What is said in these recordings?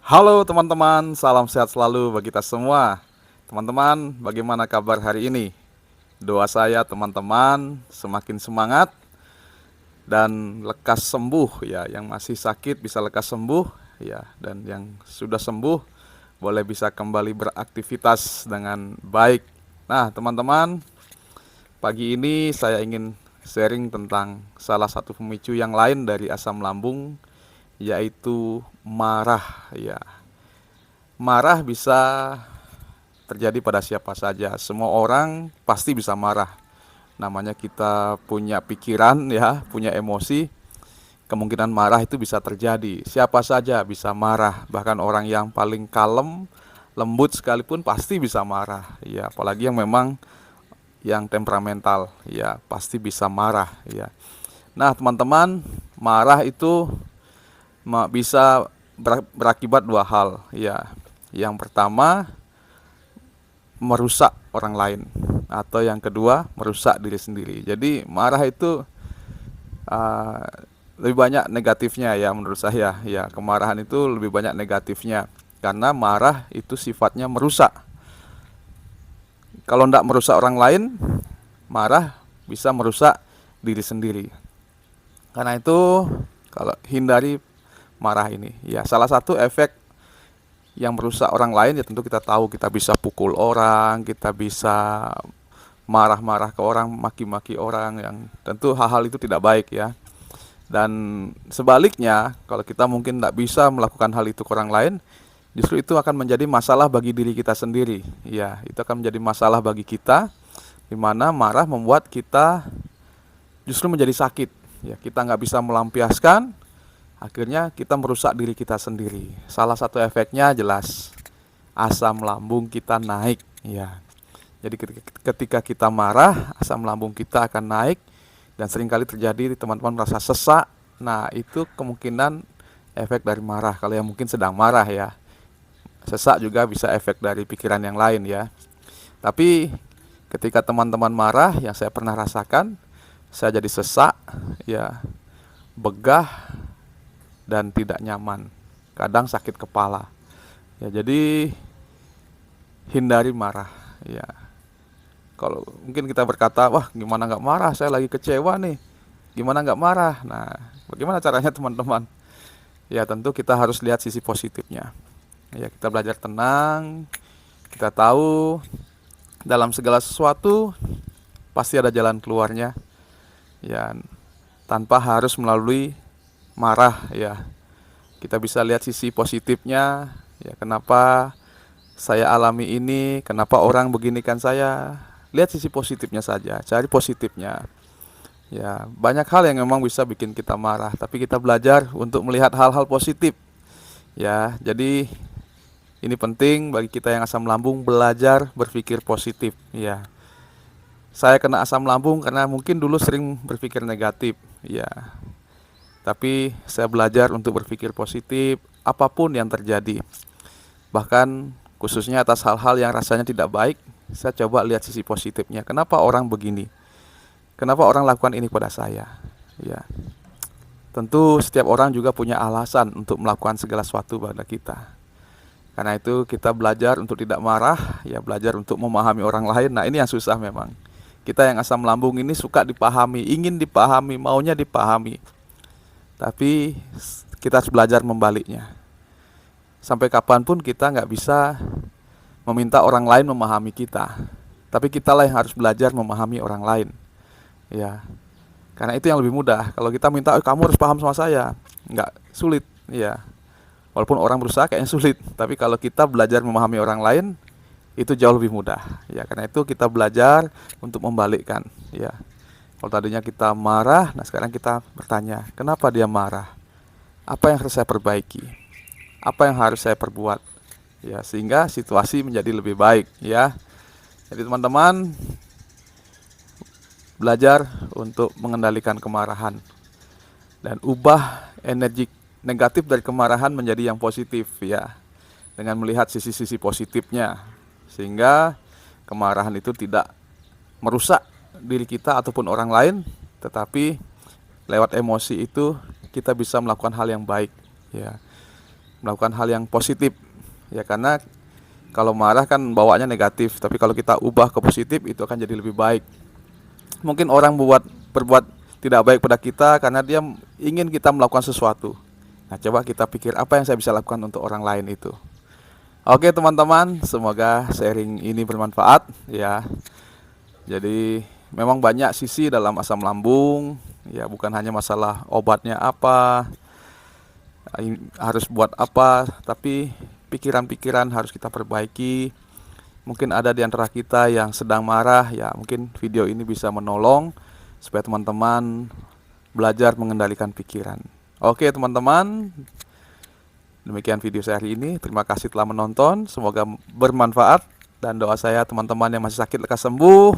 Halo teman-teman, salam sehat selalu bagi kita semua. Teman-teman, bagaimana kabar hari ini? Doa saya teman-teman semakin semangat dan lekas sembuh ya. Yang masih sakit bisa lekas sembuh ya, dan yang sudah sembuh boleh bisa kembali beraktivitas dengan baik. Nah, teman-teman, pagi ini saya ingin sharing tentang salah satu pemicu yang lain dari asam lambung, yaitu marah ya. Marah bisa terjadi pada siapa saja. Semua orang pasti bisa marah. Namanya kita punya pikiran ya, punya emosi, kemungkinan marah itu bisa terjadi. Siapa saja bisa marah, bahkan orang yang paling kalem, lembut sekalipun pasti bisa marah. Ya, apalagi yang memang yang temperamental, ya pasti bisa marah ya. Nah, teman-teman, marah itu bisa berakibat dua hal ya. Yang pertama, merusak orang lain, atau yang kedua merusak diri sendiri. Jadi marah itu uh, lebih banyak negatifnya ya menurut saya ya. Kemarahan itu lebih banyak negatifnya karena marah itu sifatnya merusak. Kalau tidak merusak orang lain, marah bisa merusak diri sendiri. Karena itu kalau hindari marah ini ya. Salah satu efek yang merusak orang lain ya tentu kita tahu, kita bisa pukul orang, kita bisa marah-marah ke orang, maki-maki orang, yang tentu hal-hal itu tidak baik ya. Dan sebaliknya, kalau kita mungkin tidak bisa melakukan hal itu ke orang lain, justru itu akan menjadi masalah bagi diri kita sendiri. Ya, itu akan menjadi masalah bagi kita, di mana marah membuat kita justru menjadi sakit. Ya, kita nggak bisa melampiaskan, akhirnya kita merusak diri kita sendiri. Salah satu efeknya jelas asam lambung kita naik. Ya, jadi ketika kita marah, asam lambung kita akan naik dan seringkali terjadi teman-teman merasa sesak. Nah, itu kemungkinan efek dari marah. Kalau yang mungkin sedang marah ya. Sesak juga bisa efek dari pikiran yang lain ya. Tapi ketika teman-teman marah, yang saya pernah rasakan, saya jadi sesak, ya, begah dan tidak nyaman. Kadang sakit kepala. Ya, jadi hindari marah ya. Kalau mungkin kita berkata, wah gimana nggak marah, saya lagi kecewa nih, gimana nggak marah. Nah, bagaimana caranya teman-teman? Ya tentu kita harus lihat sisi positifnya. Ya, kita belajar tenang, kita tahu dalam segala sesuatu pasti ada jalan keluarnya. Ya, tanpa harus melalui marah ya. Kita bisa lihat sisi positifnya, ya kenapa saya alami ini, kenapa orang beginikan saya. Lihat sisi positifnya saja, cari positifnya. Ya, banyak hal yang memang bisa bikin kita marah, tapi kita belajar untuk melihat hal-hal positif. Ya, jadi ini penting bagi kita yang asam lambung, belajar berpikir positif. Ya, saya kena asam lambung karena mungkin dulu sering berpikir negatif. Ya, tapi saya belajar untuk berpikir positif apapun yang terjadi. Bahkan khususnya atas hal-hal yang rasanya tidak baik, saya coba lihat sisi positifnya. Kenapa orang begini? Kenapa orang lakukan ini pada saya? Ya, tentu setiap orang juga punya alasan untuk melakukan segala sesuatu pada kita. Karena itu kita belajar untuk tidak marah, ya belajar untuk memahami orang lain. Nah, ini yang susah memang. Kita yang asam lambung ini suka dipahami, ingin dipahami, maunya dipahami. Tapi kita harus belajar membaliknya. Sampai kapanpun kita nggak bisa meminta orang lain memahami kita, tapi kitalah yang harus belajar memahami orang lain. Ya, karena itu yang lebih mudah. Kalau kita minta, kamu harus paham sama saya, nggak sulit. Ya, walaupun orang berusaha kayaknya sulit, tapi kalau kita belajar memahami orang lain, itu jauh lebih mudah. Ya, karena itu kita belajar untuk membalikkan. Ya, kalau tadinya kita marah, nah sekarang kita bertanya, kenapa dia marah? Apa yang harus saya perbaiki? Apa yang harus saya perbuat? Ya, sehingga situasi menjadi lebih baik. Ya, jadi teman-teman belajar untuk mengendalikan kemarahan dan ubah energi negatif dari kemarahan menjadi yang positif ya, dengan melihat sisi-sisi positifnya, sehingga kemarahan itu tidak merusak diri kita ataupun orang lain, tetapi lewat emosi itu kita bisa melakukan hal yang baik ya. melakukan hal yang positif. Ya karena kalau marah kan bawaannya negatif, tapi kalau kita ubah ke positif itu akan jadi lebih baik. Mungkin orang berbuat tidak baik pada kita karena dia ingin kita melakukan sesuatu. Nah, coba kita pikir apa yang saya bisa lakukan untuk orang lain itu. Oke teman-teman, semoga sharing ini bermanfaat ya. Jadi memang banyak sisi dalam asam lambung, ya bukan hanya masalah obatnya apa, harus buat apa, tapi pikiran-pikiran harus kita perbaiki. Mungkin ada di antara kita yang sedang marah, ya mungkin video ini bisa menolong supaya teman-teman belajar mengendalikan pikiran. Oke teman-teman, demikian video saya hari ini. Terima kasih telah menonton, semoga bermanfaat. Dan doa saya teman-teman yang masih sakit lekas sembuh.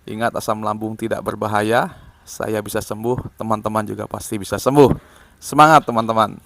Ingat asam lambung tidak berbahaya. Saya bisa sembuh, teman-teman juga pasti bisa sembuh. Semangat teman-teman.